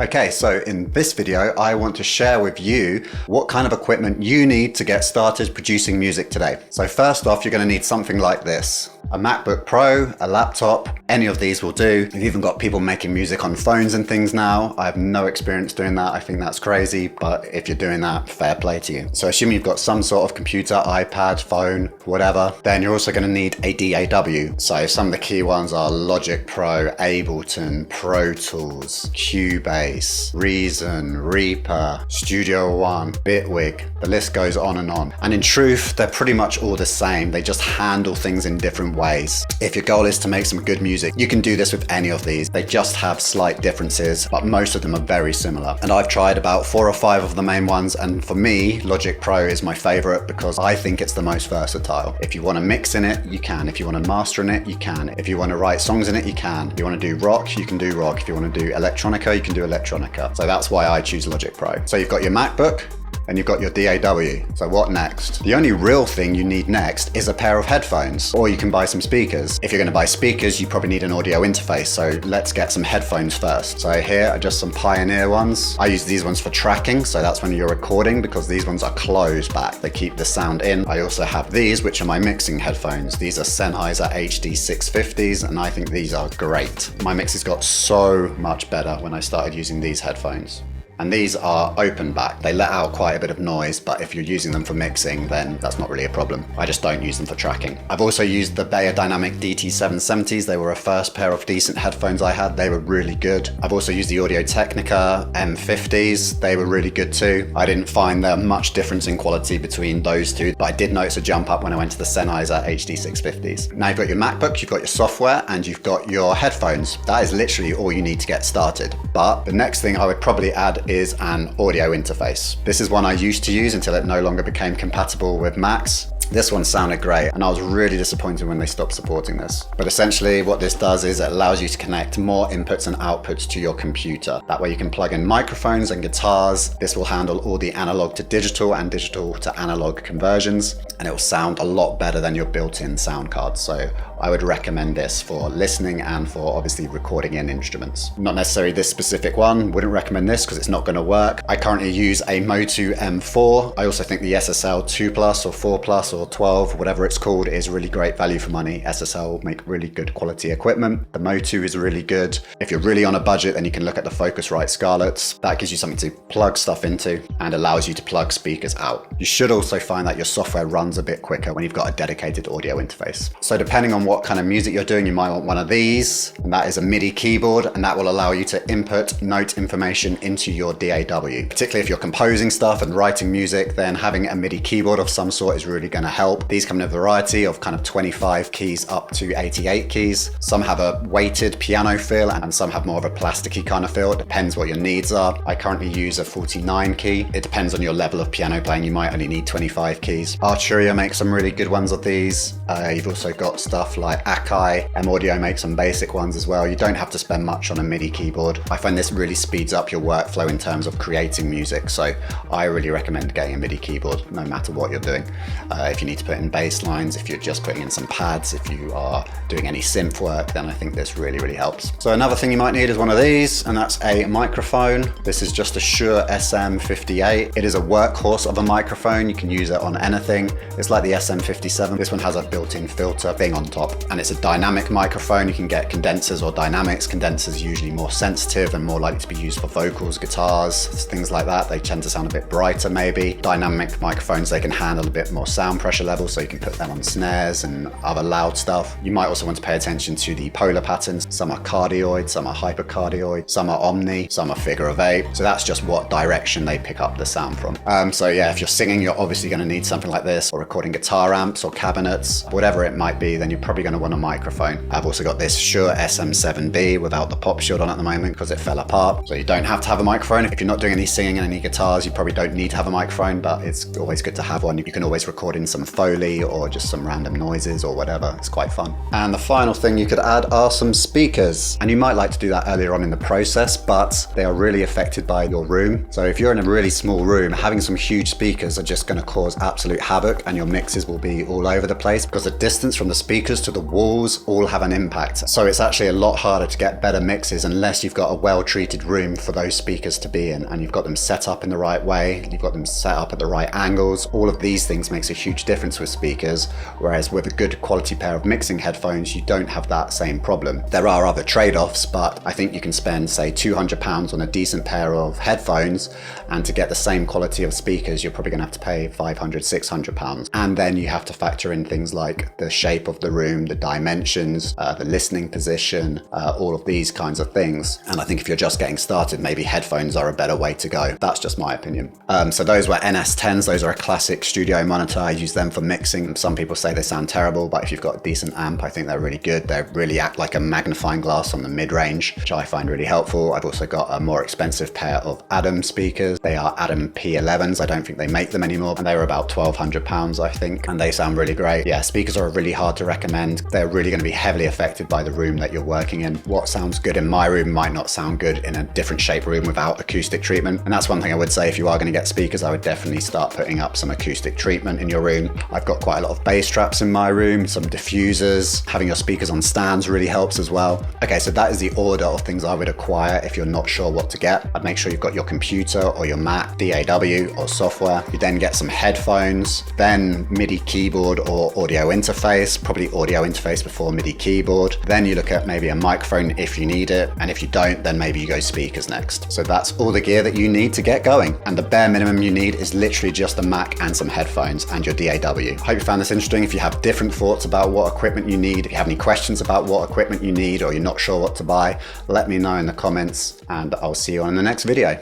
Okay, so in this video, I want to share with you what kind of equipment you need to get started producing music today. So first off, you're going to need something like this. A MacBook Pro, a laptop, any of these will do. You've even got people making music on phones and things now. I have no experience doing that. I think that's crazy, but if you're doing that, fair play to you. So assuming you've got some sort of computer, iPad, phone, whatever, then you're also going to need a DAW. So some of the key ones are Logic Pro, Ableton, Pro Tools, Cubase, Reason, Reaper, Studio One, Bitwig. The list goes on and on. And in truth, they're pretty much all the same. They just handle things in different ways. If your goal is to make some good music, you can do this with any of these. They just have slight differences, but most of them are very similar. And I've tried about 4 or 5 of the main ones, and for me, Logic Pro is my favorite because I think it's the most versatile. If you want to mix in it, you can. If you want to master in it, you can. If you want to write songs in it, you can. If you want to do rock, you can do rock. If you want to do electronica, you can do electronica. So that's why I choose Logic Pro. So you've got your MacBook, and you've got your DAW. So what next? The only real thing you need next is a pair of headphones, or you can buy some speakers. If you're going to buy speakers, you probably need an audio interface. So let's get some headphones first. So here are just some Pioneer ones. I use these ones for tracking. So that's when you're recording, because these ones are closed back. They keep the sound in. I also have these, which are my mixing headphones. These are Sennheiser HD 650s, and I think these are great. My mixes got so much better when I started using these headphones. And these are open back. They let out quite a bit of noise, but if you're using them for mixing, then that's not really a problem. I just don't use them for tracking. I've also used the Beyerdynamic DT770s. They were a first pair of decent headphones I had. They were really good. I've also used the Audio-Technica M50s. They were really good too. I didn't find there much difference in quality between those two, but I did notice a jump up when I went to the Sennheiser HD 650s. Now you've got your MacBook, you've got your software, and you've got your headphones. That is literally all you need to get started. But the next thing I would probably add is an audio interface. This is one I used to use until it no longer became compatible with Macs. This one sounded great, and I was really disappointed when they stopped supporting this. But essentially what this does is it allows you to connect more inputs and outputs to your computer. That way you can plug in microphones and guitars. This will handle all the analog to digital and digital to analog conversions, and it will sound a lot better than your built-in sound card. So I would recommend this for listening and for obviously recording in instruments. Not necessarily this specific one, wouldn't recommend this because it's not going to work. I currently use a Motu M4. I also think the SSL 2 Plus or 4 Plus or 12, whatever it's called, is really great value for money. SSL make really good quality equipment. The Motu is really good. If you're really on a budget, then you can look at the Focusrite Scarletts. That gives you something to plug stuff into and allows you to plug speakers out. You should also find that your software runs a bit quicker when you've got a dedicated audio interface. So depending on what kind of music you're doing, you might want one of these, and that is a MIDI keyboard, and that will allow you to input note information into your DAW. Particularly if you're composing stuff and writing music, then having a MIDI keyboard of some sort is really going to help. These come in a variety of kind of 25 keys up to 88 keys. Some have a weighted piano feel and some have more of a plasticky kind of feel. It depends what your needs are. I currently use a 49 key. It depends on your level of piano playing. You might only need 25 keys. Arturia makes some really good ones of these. You've also got stuff like Akai. M-Audio makes some basic ones as well. You don't have to spend much on a MIDI keyboard. I find this really speeds up your workflow in terms of creating music. So I really recommend getting a MIDI keyboard no matter what you're doing. If you need to put in bass lines, if you're just putting in some pads, if you are doing any synth work, then I think this really helps. So another thing you might need is one of these, and that's a microphone. This is just a Shure SM58. It is a workhorse of a microphone. You can use it on anything. It's like the SM57. This one has a built-in filter thing on top, and it's a dynamic microphone. You can get condensers or dynamics. Condensers usually more sensitive and more likely to be used for vocals, guitars, things like that. They tend to sound a bit brighter maybe. Dynamic microphones, they can handle a bit more sound pressure level, so you can put them on snares and other loud stuff. You might also want to pay attention to the polar patterns. Some are cardioid, some are hypercardioid, some are omni, some are figure of 8. So that's just what direction they pick up the sound from. So yeah, if you're singing, you're obviously going to need something like this, or recording guitar amps or cabinets, whatever it might be, then you're probably going to want a microphone. I've also got this Shure SM7B without the pop shield on at the moment because it fell apart. So you don't have to have a microphone. If you're not doing any singing and any guitars, you probably don't need to have a microphone, but it's always good to have one. You can always record in some Foley or just some random noises or whatever. It's quite fun. And the final thing you could add are some speakers. And you might like to do that earlier on in the process, but they are really affected by your room. So if you're in a really small room, having some huge speakers are just going to cause absolute havoc, and your mixes will be all over the place because the distance from the speakers to the walls all have an impact. So it's actually a lot harder to get better mixes unless you've got a well-treated room for those speakers to be in, and you've got them set up in the right way, you've got them set up at the right angles. All of these things makes a huge difference with speakers, whereas with a good quality pair of mixing headphones, you don't have that same problem. There are other trade-offs, but I think you can spend, say, £200 on a decent pair of headphones, and to get the same quality of speakers, you're probably gonna have to pay £500, £600. And then you have to factor in things like the shape of the room, the dimensions, the listening position, all of these kinds of things. And I think if you're just getting started, maybe headphones are a better way to go. That's just my opinion. So those were NS10s. Those are a classic studio monitor. I use them for mixing. Some people say they sound terrible, but if you've got a decent amp, I think they're really good. They really act like a magnifying glass on the mid-range, which I find really helpful. I've also got a more expensive pair of Adam speakers. They are Adam P11s. I don't think they make them anymore, and they were about £1,200, I think, and they sound really great. Yeah, speakers are really hard to recommend. They're really going to be heavily affected by the room that you're working in. What sounds good in my room might not sound good in a different shaped room without acoustic treatment. And that's one thing I would say, if you are going to get speakers, I would definitely start putting up some acoustic treatment in your room. I've got quite a lot of bass traps in my room, some diffusers. Having your speakers on stands really helps as well. Okay, so that is the order of things I would acquire if you're not sure what to get. I'd make sure you've got your computer or your Mac, DAW or software. You then get some headphones, then MIDI keyboard or audio interface, probably audio interface before MIDI keyboard. Then you look at maybe a microphone if you need it, and if you don't, then maybe you go speakers next. So that's all the gear that you need to get going. And the bare minimum you need is literally just a Mac and some headphones and your DAW. Hope you found this interesting. If you have different thoughts about what equipment you need, if you have any questions about what equipment you need, or you're not sure what to buy, let me know in the comments, and I'll see you on the next video.